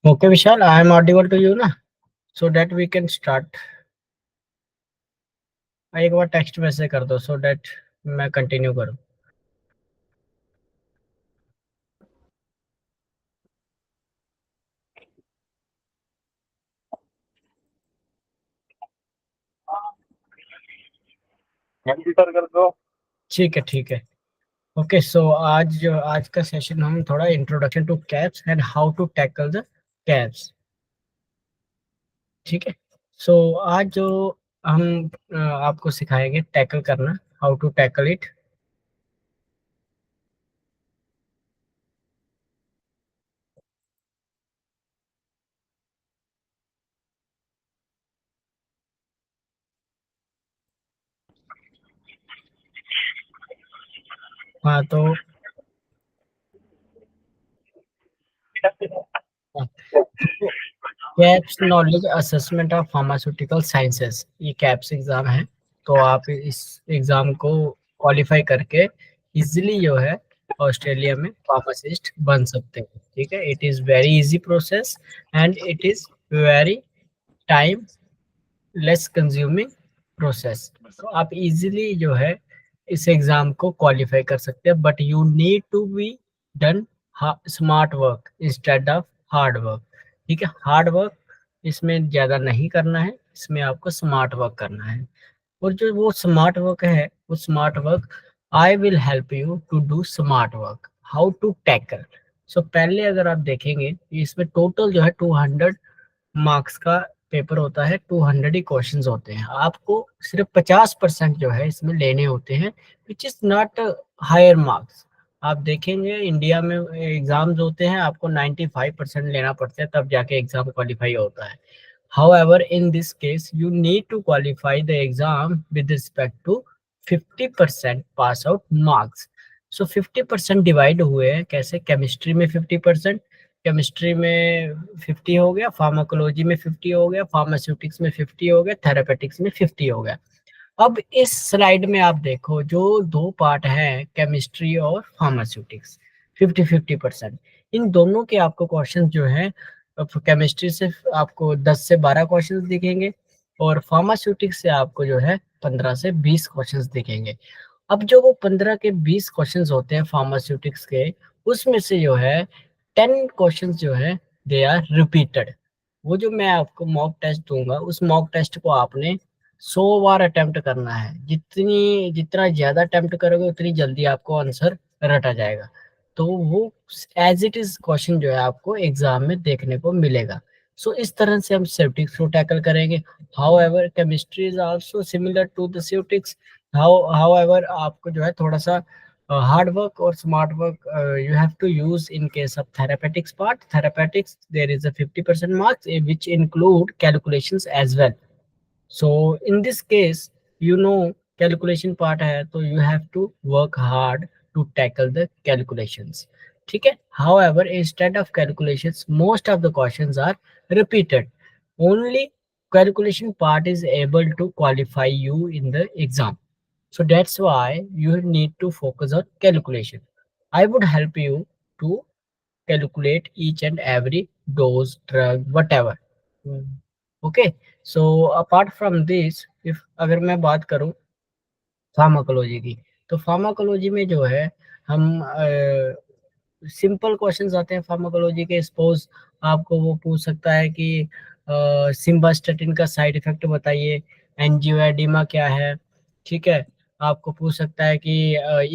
Okay, Vishal, I am audible to you ना, so that we can start. एक बार text message कर दो so that मैं continue करूँ. कंप्यूटर कर दो. ठीक है, ठीक है. ओके, सो आज का सेशन हम थोड़ा introduction to caps and how to tackle the caps. ठीक है. सो आज जो हम आपको सिखाएंगे टैकल करना, हाउ टू टैकल इट. हाँ तो caps knowledge assessment of pharmaceutical sciences, ये कैप्स एग्जाम है. तो आप इस एग्जाम को क्वालिफाई करके इजीली जो है ऑस्ट्रेलिया में फार्मासिस्ट बन सकते हैं. ठीक है. It is very easy process and it is very time less consuming process. तो आप इजीली जो है इस एग्जाम को क्वालिफाई कर सकते हैं, but you need to be done smart work instead of hard work. ठीक है. हार्ड वर्क इसमें ज़्यादा नहीं करना है, इसमें आपको स्मार्ट वर्क करना है. और जो वो स्मार्ट वर्क है, वो smart work I will help you to do smart work, how to tackle. So पहले अगर आप देखेंगे इसमें टोटल जो है 200 मार्क्स का पेपर होता है. 200 ही क्वेश्चंस होते हैं. आपको सिर्फ 50% जो है इसमें लेने होते हैं, which is not higher marks. आप देखेंगे इंडिया में एग्जाम्स होते हैं, आपको 95% लेना पड़ता है तब जाके एग्जाम क्वालिफाई होता है. However, in this case, you need to qualify the exam with respect to 50% pass out marks. So 50% divide हुए हैं कैसे? केमिस्ट्री में 50%, केमिस्ट्री में 50 हो गया, फार्माकोलॉजी में 50 हो गया, फार्मास्यूटिक्स में 50 हो गया, थेरापेटिक्स में 50 हो गया. अब इस स्लाइड में आप देखो जो दो पार्ट हैं, केमिस्ट्री और फार्मास्यूटिक्स, 50-50%. इन दोनों के आपको क्वेश्चन जो है, केमिस्ट्री से आपको 10 से 12 क्वेश्चंस दिखेंगे और फार्मास्यूटिक्स से आपको जो है 15 से 20 क्वेश्चंस दिखेंगे. अब जो वो 15 के 20 क्वेश्चंस होते हैं फार्मास्यूटिक्स के, उसमें से जो है 10 क्वेश्चंस जो है दे आर रिपीटेड. वो जो मैं आपको मॉक टेस्ट दूंगा, उस मॉक टेस्ट को आपने 100 बार अटेम्प्ट करना है. जितना ज्यादा अटेम्प्ट करोगे उतनी जल्दी आपको आंसर रटा जाएगा. तो वो एज इट इज क्वेश्चन जो है आपको एग्जाम में देखने को मिलेगा. सो इस तरह से हम सेप्टिक्स को टैकल करेंगे. However chemistry is also similar to the septics. However आपको जो है थोड़ा सा हार्ड वर्क और smart work you have to use in case of therapeutics part. Therapeutics, there is a 50% marks which include calculations as well. So in this case, calculation part है तो you have to work hard to tackle the calculations. ठीक है. However, instead of calculations, most of the questions are repeated. Only calculation part is able to qualify you in the exam. So that's why you need to focus on calculation. I would help you to calculate each and every dose, drug, whatever. Hmm. Okay. So apart from this, if अगर मैं बात करूं pharmacology की, तो pharmacology में जो है हम सिंपल क्वेश्चंस आते हैं फार्माकोलॉजी के. सपोज आपको वो पूछ सकता है कि सिम्वास्टेटिन का साइड इफेक्ट बताइए, एंजियोएडिमा क्या है. ठीक है. आपको पूछ सकता है कि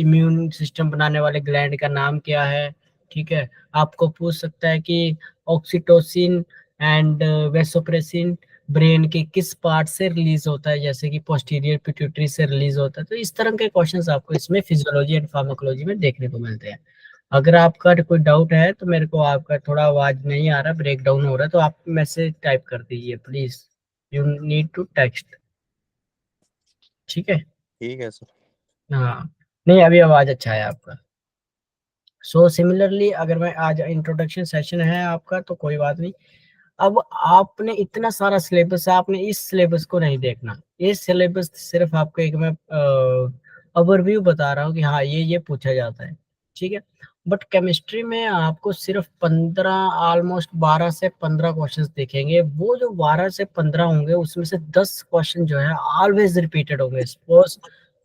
इम्यून सिस्टम बनाने वाले ग्लैंड का नाम क्या है. ठीक है. आपको पूछ सकता है कि ऑक्सीटोसिन एंड वेसोप्रेसिन ब्रेन के किस पार्ट से रिलीज होता है, जैसे कि पोस्टीरियर पिट्यूटरी से रिलीज होता है. तो इस तरह के क्वेश्चंस आपको इसमें फिजियोलॉजी एंड फार्माकोलॉजी में देखने को मिलते हैं. अगर आपका कोई डाउट है तो मेरे को, आपका थोड़ा आवाज नहीं आ रहा, ब्रेक डाउन हो रहा है, तो आप मैसेज टाइप कर दीजिए please. You need to text. ठीक है. ठीक है सर. हाँ. नहीं, अभी आवाज अच्छा है आपका. सो सिमिलरली अगर मैं आज इंट्रोडक्शन सेशन है आपका तो कोई बात नहीं. अब आपने इतना सारा सिलेबस है, आपने इस सिलेबस को नहीं देखना. ये सिलेबस सिर्फ आपको एक मैं ओवरव्यू बता रहा हूँ कि हाँ ये पूछा जाता है. ठीक है. बट केमिस्ट्री में आपको सिर्फ 15, ऑलमोस्ट 12 से 15 क्वेश्चंस दिखेंगे। वो जो 12 से 15 होंगे उसमें से 10 क्वेश्चन जो है ऑलवेज रिपीटेड होंगे। सपोज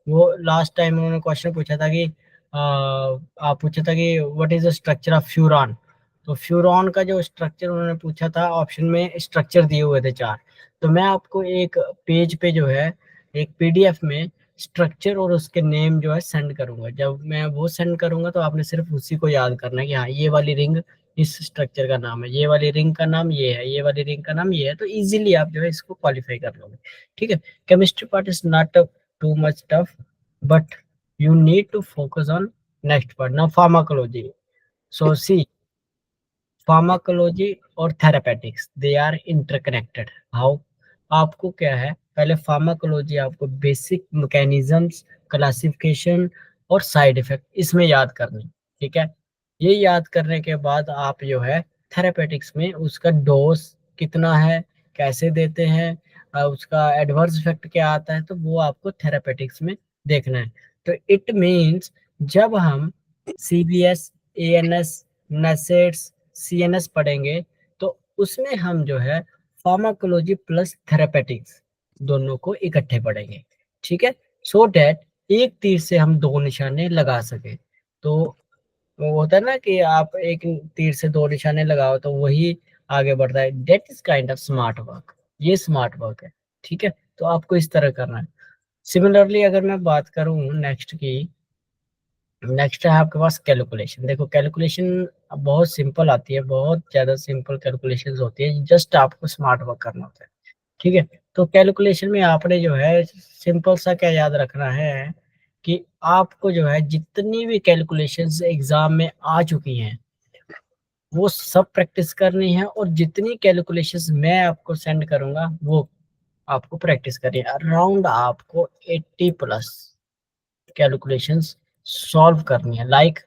वो लास्ट टाइम उन्होंने क्वेश्चन पूछा था कि आप पूछा था कि what is the structure of furan. तो फ्यूरॉन का जो स्ट्रक्चर उन्होंने पूछा था, ऑप्शन में स्ट्रक्चर दिए हुए थे 4। तो मैं आपको एक पेज पे जो है एक पीडीएफ में स्ट्रक्चर और उसके नेम जो है सेंड करूंगा। जब मैं वो सेंड करूंगा तो आपने सिर्फ उसी को याद करना है कि हाँ ये वाली रिंग इस स्ट्रक्चर का नाम है, ये वाली रिंग का नाम ये है, ये वाली रिंग का नाम ये है। तो इजीली आप जो है इसको क्वालिफाई कर लोगे। ठीक है। Chemistry part is not too much tough, but you need to focus on next part. Now pharmacology. So see, pharmacology और therapeutics they are interconnected. How? आपको क्या है, पहले फार्माकोलॉजी आपको बेसिक मैकेनिज्म्स, क्लासिफिकेशन और साइड इफेक्ट इसमें याद करनी। ठीक है। ये याद करने के बाद आप जो है थेरापेटिक्स में उसका डोज कितना है, कैसे देते हैं, उसका एडवर्स इफेक्ट क्या आता है, तो वो आपको थेरापेटिक्स में देखना है। तो इट मीन्स जब हम सीबीएस, एएनएस, नेसेट्स, सीएनएस पढ़ेंगे तो उसमें हम जो है फार्माकोलॉजी प्लस थेरापेटिक्स दोनों को इकट्ठे पढ़ेंगे। ठीक है। सो दैट एक तीर से हम दो निशाने लगा सके। तो वो होता है ना कि आप एक तीर से दो निशाने लगाओ तो वही आगे बढ़ता है। That is kind of smart work. ये स्मार्ट वर्क है। ठीक है। तो आपको इस तरह करना है। सिमिलरली अगर मैं बात करूं नेक्स्ट की, नेक्स्ट है आपके पास कैलकुलेशन। देखो कैलकुलेशन बहुत सिंपल आती है, बहुत ज्यादा सिंपल कैलकुलेशंस होती है, जस्ट आपको स्मार्ट वर्क करना होता है। ठीक है। तो कैलकुलेशन में आपने जो है सिंपल सा क्या याद रखना है कि आपको जो है जितनी भी कैलकुलेशंस एग्जाम में आ चुकी हैं वो सब प्रैक्टिस करनी है, और जितनी कैलकुलेशंस मैं आपको सेंड करूंगा वो आपको प्रैक्टिस करनी है। अराउंड आपको 80 प्लस कैलकुलेशंस सॉल्व करनी है। लाइक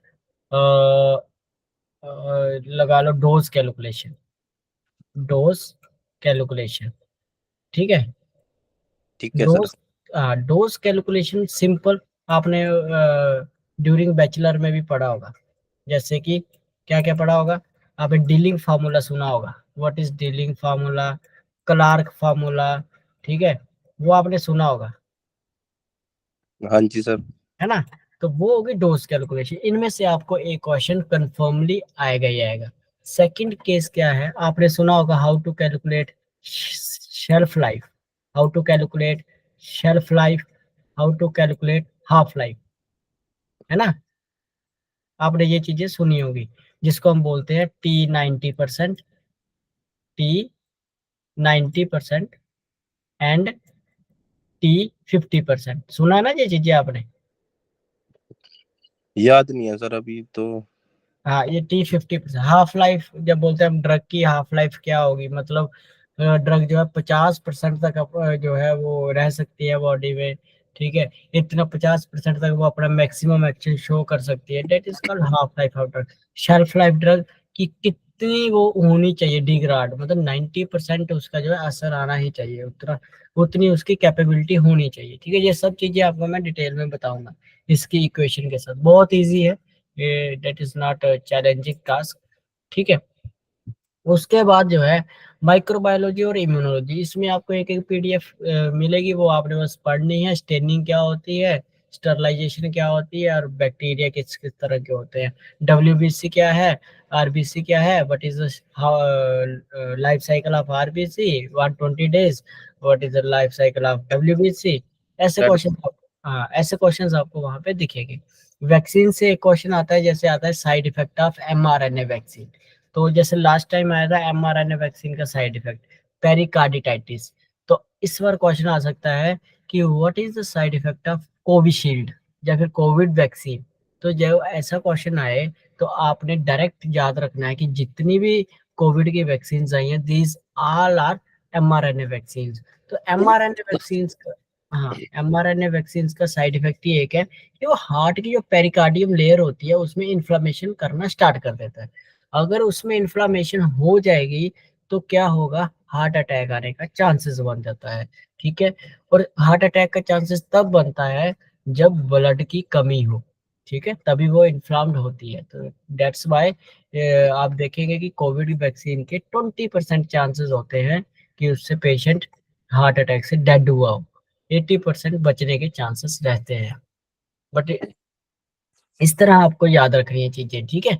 लगा low dose calculation, dose calculation. ठीक है। ठीक है sir. Dose dose calculation simple आपने ड्यूरिंग बैचलर में भी पढ़ा होगा। जैसे कि क्या क्या पढ़ा होगा, आपने डीलिंग फार्मूला सुना होगा। What is Dilling formula, Clark formula. ठीक है। वो आपने सुना होगा, हाँ जी सर। है ना। तो वो होगी डोज कैलकुलेशन। इनमें से आपको एक क्वेश्चन कंफर्मली आएगा ही आएगा। सेकंड केस क्या है, आपने सुना होगा how to calculate shelf life, how to calculate shelf life, how to calculate half life, है ना। आपने ये चीजें सुनी होगी, जिसको हम बोलते हैं T90%, T90% एंड T50%। सुना है ना ये चीजें आपने। याद नहीं है सर अभी तो। हाँ, ये T50%। हाफ लाइफ जब बोलते हैं हम, ड्रग की हाफ लाइफ क्या होगी, मतलब ड्रग जो है 50% तक जो है वो रह सकती है बॉडी में। ठीक है। इतना 50% तक वो अपना मैक्सिमम एक्शन शो कर सकती है। That is called half life of drug. Shelf life drug की कितनी वो होनी चाहिए डिग्राड, मतलब 90% उसका जो है असर आना ही चाहिए, उतना उतनी उसकी कैपेबिलिटी होनी चाहिए। ठीक है। ये सब चीजें आपको मैं डिटेल में बताऊंगा इसकी इक्वेशन के साथ। बहुत ईजी है ये, that is not challenging task. ठीक है। उसके बाद जो है माइक्रोबायोलॉजी और इम्यूनोलॉजी, इसमें आपको एक एक पीडीएफ मिलेगी, वो आपने बस पढ़नी है। स्टेनिंग क्या होती है, स्टरलाइजेशन क्या होती है, और बैक्टीरिया किस किस तरह के होते हैं, डब्ल्यूबीसी क्या है, आरबीसी क्या है, what is life cycle of RBC 120 days, what is the life cycle of WBC. ऐसे रेड। क्वेश्चन, हाँ ऐसे क्वेश्चंस आपको वहां पे दिखेंगे। वैक्सीन से एक क्वेश्चन आता है, जैसे आता है side effect of mRNA vaccine. तो जैसे लास्ट टाइम आया था एमआरएनए वैक्सीन का साइड इफेक्ट पेरिकार्डिटाइटिस। तो इस बार क्वेश्चन आ सकता है कि what is the side effect of Covishield या फिर कोविड वैक्सीन। तो जब ऐसा क्वेश्चन आए तो आपने डायरेक्ट याद रखना है कि जितनी भी कोविड की वैक्सीन आई हैं these all are mRNA vaccine. तो एमआरएनए वैक्सीन का, हाँ एमआरएनए वैक्सीन का साइड इफेक्ट ये एक है कि वो हार्ट की जो पेरिकार्डियम लेयर होती है उसमें इन्फ्लेमेशन करना स्टार्ट कर देता है। अगर उसमें इन्फ्लामेशन हो जाएगी तो क्या होगा, हार्ट अटैक आने का चांसेस बन जाता है। ठीक है। और हार्ट अटैक का चांसेस तब बनता है जब ब्लड की कमी हो। ठीक है, तभी वो इन्फ्लाम्ड होती है। तो दैट्स वाई आप देखेंगे कि कोविड वैक्सीन के 20% चांसेस होते हैं कि उससे पेशेंट हार्ट अटैक से डेड हुआ हो, 80% बचने के चांसेस रहते हैं। बट इस तरह आपको याद रखनी है चीजें, ठीक है।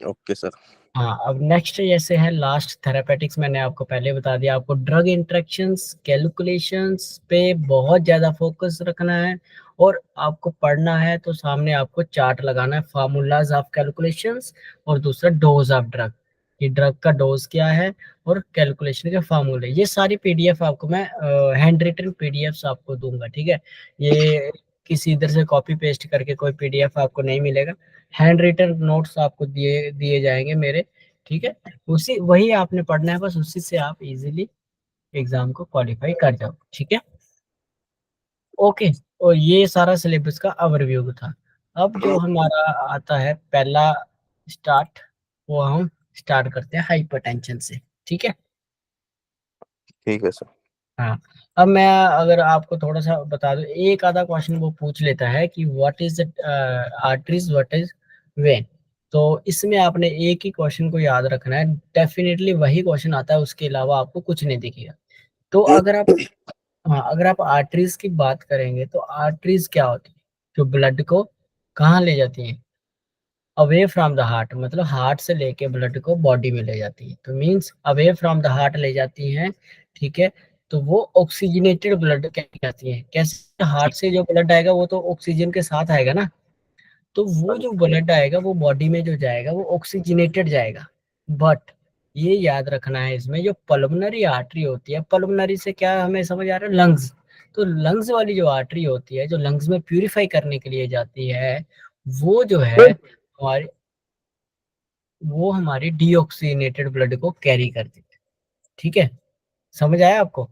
Okay sir. हाँ, अब नेक्स्ट जैसे है लास्ट थेरापेटिक्स, मैंने आपको पहले बता दिया, आपको ड्रग इंटरेक्शंस कैलकुलेशंस पे बहुत ज्यादा फोकस रखना है। और आपको पढ़ना है तो सामने आपको चार्ट लगाना है, फार्मूलाज ऑफ कैलकुलेशंस और दूसरा डोज ऑफ ड्रग, कि ड्रग का डोज क्या है और कैलकुलेशन के फार्मूले। ये सारी पीडीएफ आपको मैं हैंड रिटन पीडीएफ आपको दूंगा, ठीक है। ये किसी इधर से कॉपी पेस्ट करके कोई पीडीएफ आपको नहीं मिलेगा, हैंड रिटन नोट्स आपको दिए दिए जाएंगे मेरे, ठीक है। उसी वही आपने पढ़ना है, बस उसी से आप इजीली एग्जाम को क्वालिफाई कर जाओ, ठीक है। ओके, और ये सारा सिलेबस का ओवरव्यू था। अब जो हमारा आता है पहला स्टार्ट, वो हम स्टार्ट करते हैं हाइपरटेंशन से, ठीक है। ठीक है सर। हाँ, अब मैं अगर आपको थोड़ा सा बता दूं, एक आधा क्वेश्चन वो पूछ लेता है कि what is arteries, what is when. तो इसमें आपने एक ही क्वेश्चन को याद रखना है, डेफिनेटली वही क्वेश्चन आता है, उसके अलावा आपको कुछ नहीं दिखेगा। तो अगर आप, हाँ, अगर आप आर्टरीज की बात करेंगे तो आर्टरीज क्या होती है, जो ब्लड को कहाँ ले जाती है, अवे फ्रॉम द हार्ट, मतलब हार्ट से लेके ब्लड को बॉडी में ले जाती है, तो means away from the heart ले जाती हैं, ठीक है। तो वो ऑक्सीजनेटेड ब्लड कहती है। कैसे, हार्ट से जो ब्लड आएगा वो तो ऑक्सीजन के साथ आएगा ना, तो वो जो ब्लड आएगा वो बॉडी में जो जाएगा वो ऑक्सीजनेटेड जाएगा। बट ये याद रखना है, इसमें जो पल्मोनरी आर्टरी होती है, पल्मोनरी से क्या हमें समझ आ रहा है, लंग्स। तो लंग्स वाली जो आर्टरी होती है, जो लंग्स में प्यूरिफाई करने के लिए जाती है, वो जो है हमारी, वो हमारी डीऑक्सीनेटेड ब्लड को कैरी करती है, ठीक है। समझ आया आपको।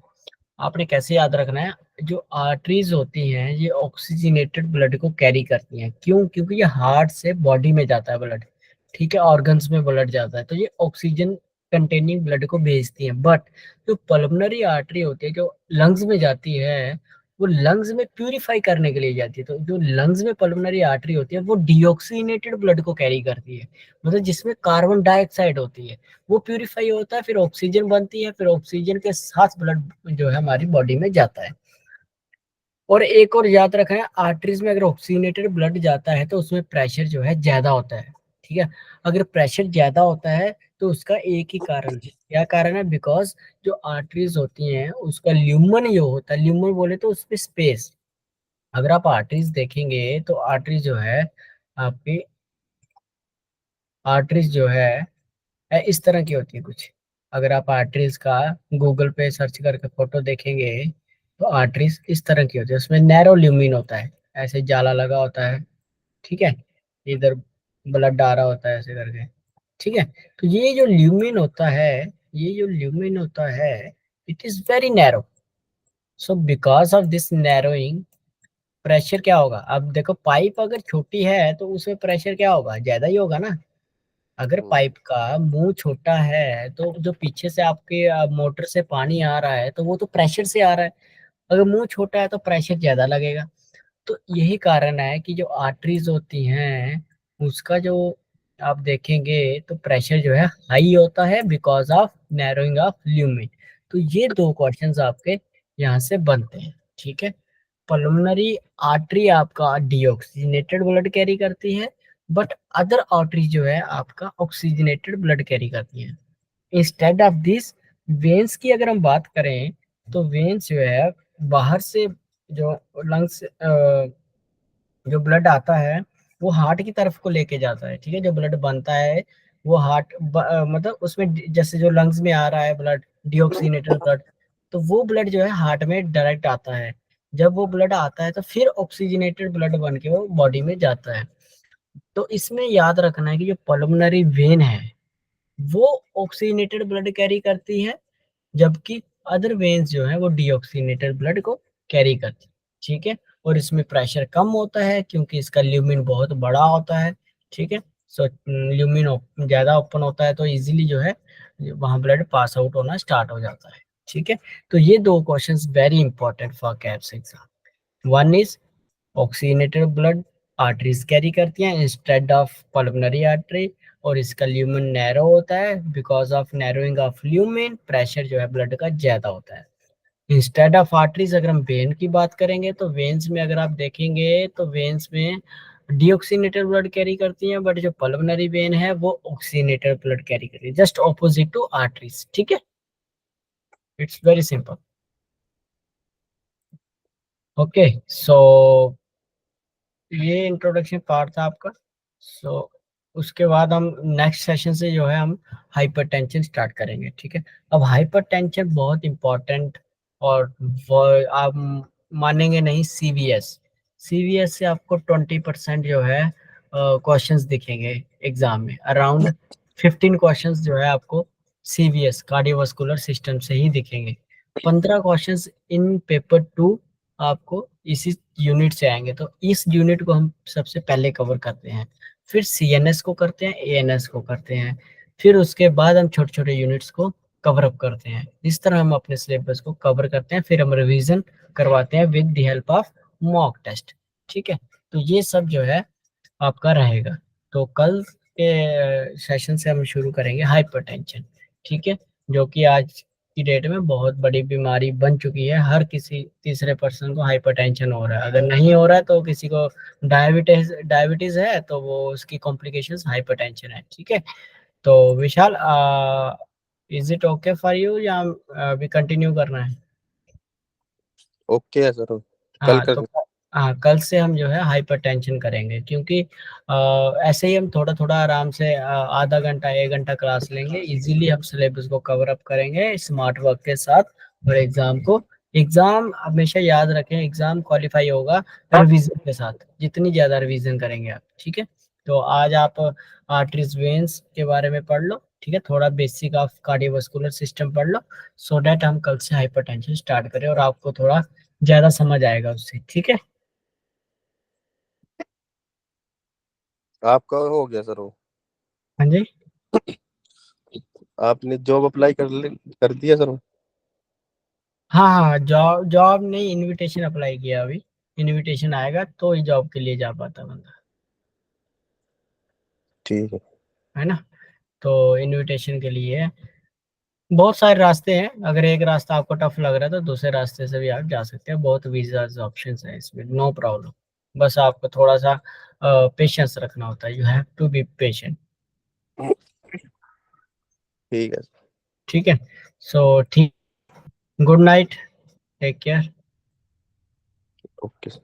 आपने कैसे याद रखना है, जो आर्टरीज होती हैं ये ऑक्सीजनेटेड ब्लड को कैरी करती हैं, क्यों, क्योंकि ये हार्ट से बॉडी में जाता है ब्लड, ठीक है, ऑर्गन्स में ब्लड जाता है, तो ये ऑक्सीजन कंटेनिंग ब्लड को भेजती हैं। बट जो पल्मोनरी आर्टरी होती है, जो लंग्स में जाती है, वो लंग्स में प्यूरिफाई करने के लिए जाती है। तो जो लंग्स में पल्मोनरी आर्टरी होती है वो डीऑक्सीनेटेड ब्लड को कैरी करती है, मतलब जिसमें कार्बन डाइऑक्साइड होती है, वो प्यूरिफाई होता है, फिर ऑक्सीजन बनती है, फिर ऑक्सीजन के साथ ब्लड जो है हमारी बॉडी में जाता है। और एक और याद रखना है, आर्टरीज में अगर ऑक्सीजनेटेड ब्लड जाता है तो उसमें प्रेशर जो है ज्यादा होता है, ठीक है। अगर प्रेशर ज्यादा होता है तो उसका एक ही कारण है, क्या कारण है, बिकॉज जो आर्टरीज होती हैं उसका ल्यूमन जो होता है, ल्यूमन बोले तो उसमें स्पेस, अगर आप आर्टरीज देखेंगे तो आर्टरीज जो है आपकी, आर्टरीज जो है इस तरह की होती है कुछ। अगर आप आर्टरीज का गूगल पे सर्च करके फोटो देखेंगे तो आर्टरीज इस तरह की होती है, उसमें नैरो ल्यूमिन होता है, ऐसे जाला लगा होता है, ठीक है। इधर ब्लड आ रहा होता है ऐसे करके, ठीक है। तो ये जो ल्यूमिन होता है, ये जो ल्यूमिन होता है, it is very narrow. So because of this narrowing, pressure क्या होगा, अब देखो पाइप अगर छोटी है तो उसमें प्रेशर क्या होगा, ज्यादा ही होगा ना। अगर पाइप का मुंह छोटा है तो जो पीछे से आपके मोटर से पानी आ रहा है तो वो तो प्रेशर से आ रहा है, अगर मुंह छोटा है तो प्रेशर ज्यादा लगेगा। तो यही कारण है कि जो आर्टरीज होती हैं उसका जो आप देखेंगे तो प्रेशर जो है हाई होता है, because of narrowing of lumen. तो ये दो क्वेश्चंस आपके यहाँ से बनते हैं, ठीक है। पल्मोनरी आर्टरी आपका डीऑक्सीजनेटेड ब्लड कैरी करती है, बट अदर आर्टरी जो है आपका ऑक्सीजनेटेड ब्लड कैरी करती है। इंस्टेड ऑफ दिस, वेन्स की अगर हम बात करें तो वेन्स जो है बाहर से, जो लंग्स जो ब्लड आता है वो हार्ट की तरफ को लेके जाता है, ठीक है। जो ब्लड बनता है वो मतलब उसमें जैसे जो लंग्स में आ रहा है ब्लड, डिऑक्सीनेटेड ब्लड, तो वो ब्लड जो है हार्ट में डायरेक्ट आता है। जब वो ब्लड आता है तो फिर ऑक्सीजनेटेड ब्लड बन के वो बॉडी में जाता है। तो इसमें याद रखना है कि जो पल्मोनरी वेन है वो ऑक्सीजनेटेड ब्लड कैरी करती है, जबकि अदर वेन्स जो है वो डीऑक्सीनेटेड ब्लड को कैरी करती है, ठीक है। और इसमें प्रेशर कम होता है क्योंकि इसका ल्यूमिन बहुत बड़ा होता है, ठीक है। सो ल्यूमिन ज्यादा ओपन होता है तो इजीली जो है वहां ब्लड पास आउट होना स्टार्ट हो जाता है, ठीक है। तो ये दो questions very important for caps exam. One is oxygenated blood arteries carry करती हैं इंस्टेड ऑफ पल्मोनरी आर्टरी, और इसका ल्यूमेन नैरो होता है, because of narrowing of lumen pressure जो है ब्लड का ज्यादा होता है। इंस्टेड ऑफ आर्टरीज अगर हम वेन की बात करेंगे तो वेन्स में अगर आप देखेंगे तो वेन्स में डीऑक्सीनेटेड ब्लड कैरी करती हैं, बट जो पल्मोनरी वेन है वो ऑक्सीनेटेड ब्लड कैरी करती है, जस्ट ऑपोजिट टू आर्टरीज। ठीक है, it's very simple. Okay, so ये इंट्रोडक्शन पार्ट था आपका। सो उसके बाद हम नेक्स्ट सेशन से जो है हम हाइपरटेंशन स्टार्ट करेंगे। ठीक है, अब हाइपरटेंशन बहुत इंपॉर्टेंट, और वो आप मानेंगे नहीं, सीवीएस सीवीएस से आपको 20% जो है क्वेश्चंस दिखेंगे एग्जाम में। अराउंड 15 क्वेश्चंस जो है आपको सीवीएस कार्डियोवास्कुलर सिस्टम से ही दिखेंगे। 15 क्वेश्चंस इन पेपर 2 आपको इसी यूनिट से आएंगे। तो इस यूनिट को हम सबसे पहले कवर करते हैं, फिर सीएनएस को करते हैं, एएनएस को करते हैं, फिर उसके बाद हम छोटे छोटे यूनिट्स को कवर अप करते हैं। इस तरह हम अपने सिलेबस को कवर करते हैं, फिर हम रिवीजन करवाते हैं with the help of mock test. ठीक है, तो ये सब जो है आपका रहेगा। तो कल के सेशन से हम शुरू करेंगे हाइपरटेंशन। ठीक है, जो कि आज की डेट में बहुत बड़ी बीमारी बन चुकी है। हर किसी तीसरे पर्सन को हाइपरटेंशन हो रहा है। अगर नहीं हो रहा है तो किसी को डायबिटीज है तो वो उसकी कॉम्प्लिकेशंस हाइपरटेंशन है। ठीक है, तो Vishal, is it okay for you या अभी कंटिन्यू करना है? ओके है सर, कल हाँ कर। तो हाँ, कल से हम जो है हाइपरटेंशन करेंगे, क्योंकि ऐसे ही हम थोड़ा थोड़ा आराम से आधा घंटा 1 घंटा क्लास लेंगे, इजीली हम सिलेबस को कवर अप करेंगे स्मार्ट वर्क के साथ। और एग्जाम हमेशा याद रखें, एग्जाम क्वालिफाई होगा रिवीजन के साथ, जितनी ज्यादा रिवीजन करेंगे आप। ठीक है, तो आज आप आर्टरीज वेन्स के बारे में पढ़ लो। ठीक है, थोड़ा बेसिक ऑफ कार्डियोवास्कुलर सिस्टम पढ़ लो, सो दैट हम कल से हाइपरटेंशन स्टार्ट करें और आपको थोड़ा ज्यादा समझ आएगा उससे। ठीक है, आपका हो गया सर वो? हाँ जी। आपने जॉब अप्लाई कर दिया सर वो? हाँ हाँ, जॉब जॉब नहीं, इनविटेशन अप्लाई किया अभी। इनविटेशन आएगा तो ही जॉब के लिए जा पाता बंदा, ठीक है। है ना। तो इनविटेशन के लिए बहुत सारे रास्ते हैं, अगर एक रास्ता आपको टफ लग रहा है तो दूसरे रास्ते से भी आप जा सकते हैं। बहुत वीजा ऑप्शन है इसमें, नो प्रॉब्लम। बस आपको थोड़ा सा पेशेंस रखना होता है, you have to be patient. ठीक है। ठीक है, सो ठीक, good night, take care. Okay sir.